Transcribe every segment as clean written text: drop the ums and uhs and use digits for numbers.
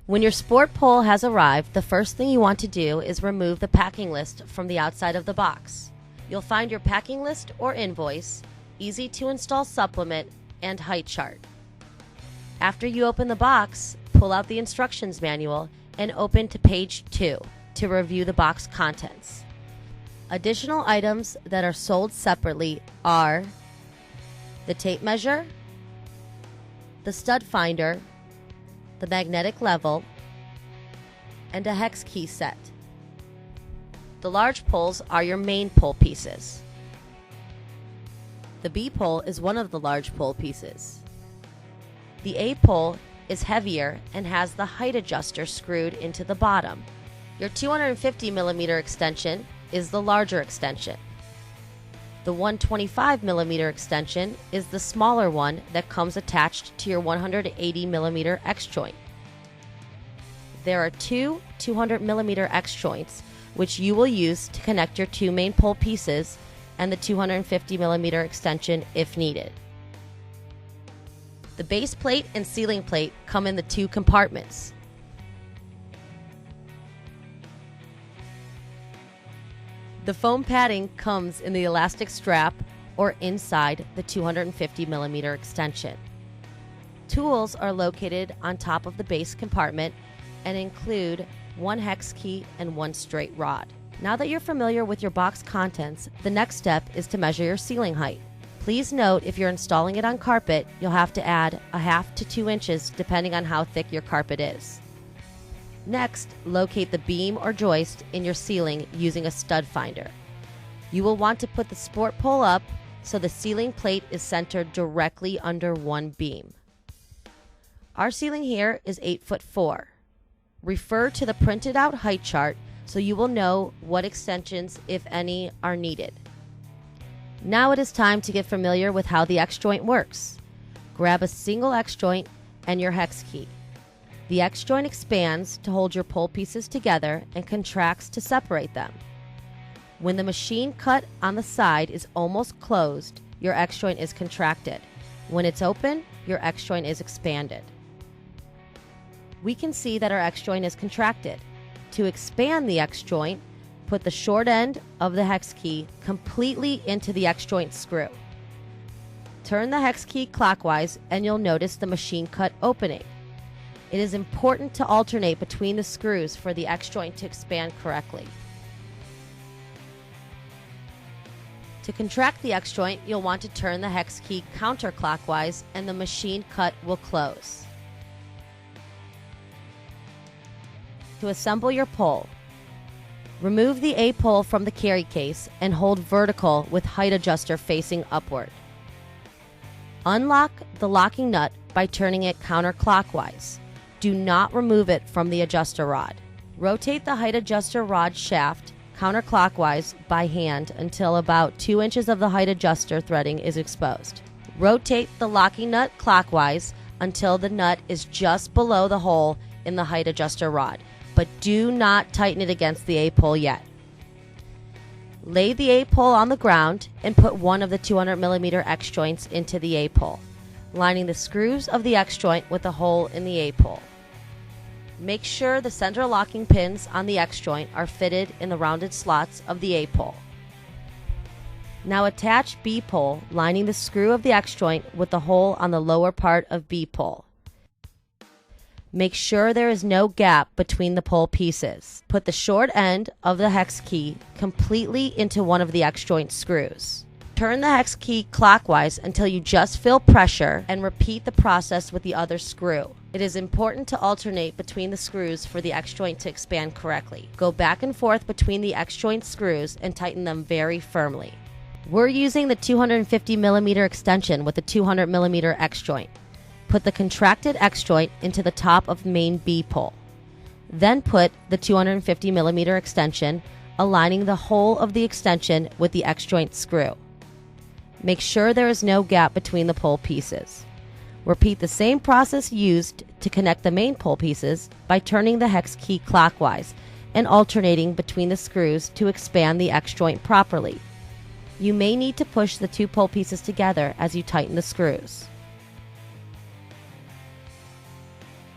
When your sport pole has arrived, the first thing you want to do is remove the packing list from the outside of the box. You'll find your packing list or invoice, easy to install supplement, and height chart. After you open the box, pull out the instructions manual and open to page 2 to review the box contents. Additional items that are sold separately are the tape measure, the stud finder, the magnetic level, and a hex key set. The large poles are your main pole pieces. The B pole is one of the large pole pieces. The A pole is heavier and has the height adjuster screwed into the bottom. Your 250mm extension is the larger extension. The 125mm extension is the smaller one that comes attached to your 180mm X joint. There are two 200mm X joints which you will use to connect your two main pole pieces and the 250mm extension if needed. The base plate and ceiling plate come in the two compartments. The foam padding comes in the elastic strap or inside the 250mm extension. Tools are located on top of the base compartment and include one hex key and one straight rod. Now that you're familiar with your box contents, the next step is to measure your ceiling height. Please note, if you're installing it on carpet, you'll have to add 1/2 to 2 inches depending on how thick your carpet is. Next, locate the beam or joist in your ceiling using a stud finder. You will want to put the sport pole up so the ceiling plate is centered directly under one beam. Our ceiling here is 8'4". Refer to the printed out height chart so you will know what extensions, if any, are needed. Now it is time to get familiar with how the X joint works. Grab a single X joint and your hex key. The X joint expands to hold your pole pieces together and contracts to separate them. When the machine cut on the side is almost closed, your X joint is contracted. When it's open, your X joint is expanded. We can see that our X joint is contracted. To expand the X joint, put the short end of the hex key completely into the X joint screw. Turn the hex key clockwise and you'll notice the machine cut opening. It is important to alternate between the screws for the X joint to expand correctly. To contract the X joint, you'll want to turn the hex key counterclockwise and the machine cut will close. To assemble your pole, remove the A pole from the carry case and hold vertical with height adjuster facing upward. Unlock the locking nut by turning it counterclockwise. Do not remove it from the adjuster rod. Rotate the height adjuster rod shaft counterclockwise by hand until about 2 inches of the height adjuster threading is exposed. Rotate the locking nut clockwise until the nut is just below the hole in the height adjuster rod, but do not tighten it against the A pole yet. Lay the A pole on the ground and put one of the 200mm X joints into the A pole, lining the screws of the X joint with a hole in the A pole. Make sure the center locking pins on the X joint are fitted in the rounded slots of the A pole. Now attach B pole, lining the screw of the X joint with the hole on the lower part of B pole. Make sure there is no gap between the pole pieces. Put the short end of the hex key completely into one of the X joint screws. Turn the hex key clockwise until you just feel pressure and repeat the process with the other screw. It is important to alternate between the screws for the X joint to expand correctly. Go back and forth between the X joint screws and tighten them very firmly. We're using the 250mm extension with the 200mm X joint. Put the contracted X joint into the top of main B pole. Then put the 250mm extension, aligning the whole of the extension with the X joint screw. Make sure there is no gap between the pole pieces. Repeat the same process used to connect the main pole pieces by turning the hex key clockwise and alternating between the screws to expand the X joint properly. You may need to push the two pole pieces together as you tighten the screws.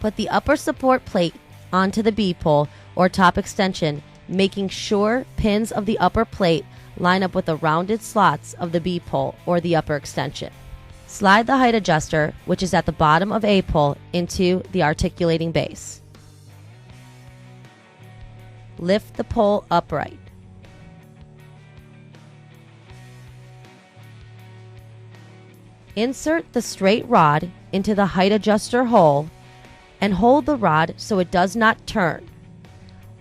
Put the upper support plate onto the B-pole or top extension, making sure pins of the upper plate line up with the rounded slots of the B-pole or the upper extension. Slide the height adjuster, which is at the bottom of A-pole, into the articulating base. Lift the pole upright. Insert the straight rod into the height adjuster hole and hold the rod so it does not turn.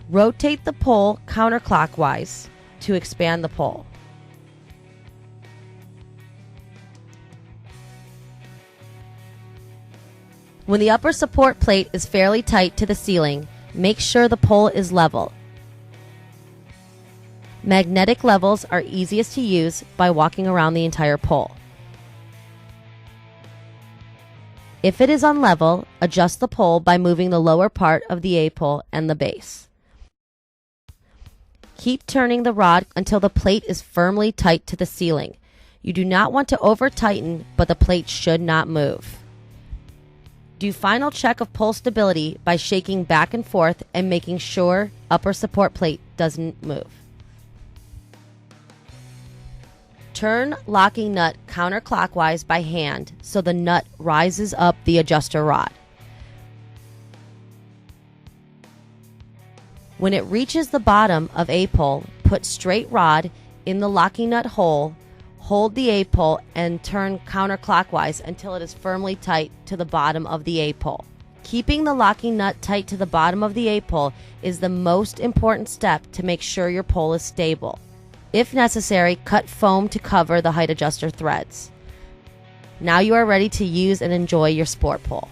Rotate the pole counterclockwise to expand the pole. When the upper support plate is fairly tight to the ceiling, make sure the pole is level. Magnetic levels are easiest to use by walking around the entire pole. If it is unlevel, adjust the pole by moving the lower part of the A-pole and the base. Keep turning the rod until the plate is firmly tight to the ceiling. You do not want to over-tighten, but the plate should not move. Do final check of pole stability by shaking back and forth and making sure upper support plate doesn't move. Turn locking nut counterclockwise by hand so the nut rises up the adjuster rod. When it reaches the bottom of A-pole, put straight rod in the locking nut hole, hold the A-pole and turn counterclockwise until it is firmly tight to the bottom of the A-pole. Keeping the locking nut tight to the bottom of the A-pole is the most important step to make sure your pole is stable. If necessary, cut foam to cover the height adjuster threads. Now you are ready to use and enjoy your sport pole.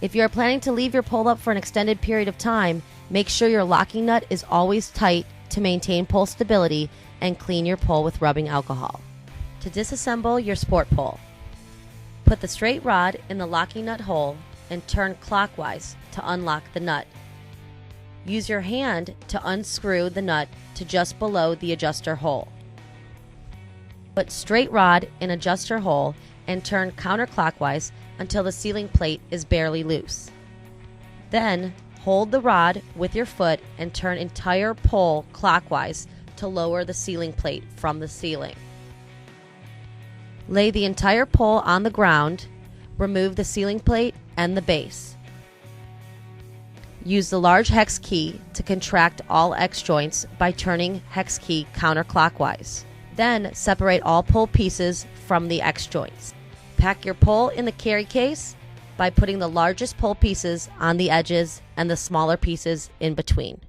If you are planning to leave your pole up for an extended period of time, make sure your locking nut is always tight to maintain pole stability, and clean your pole with rubbing alcohol. To disassemble your sport pole, put the straight rod in the locking nut hole and turn clockwise to unlock the nut. Use your hand to unscrew the nut to just below the adjuster hole. Put straight rod in adjuster hole and turn counterclockwise until the ceiling plate is barely loose. Then hold the rod with your foot and turn entire pole clockwise to lower the ceiling plate from the ceiling. Lay the entire pole on the ground, remove the ceiling plate and the base. Use the large hex key to contract all X joints by turning hex key counterclockwise. Then separate all pole pieces from the X joints. Pack your pole in the carry case by putting the largest pole pieces on the edges and the smaller pieces in between.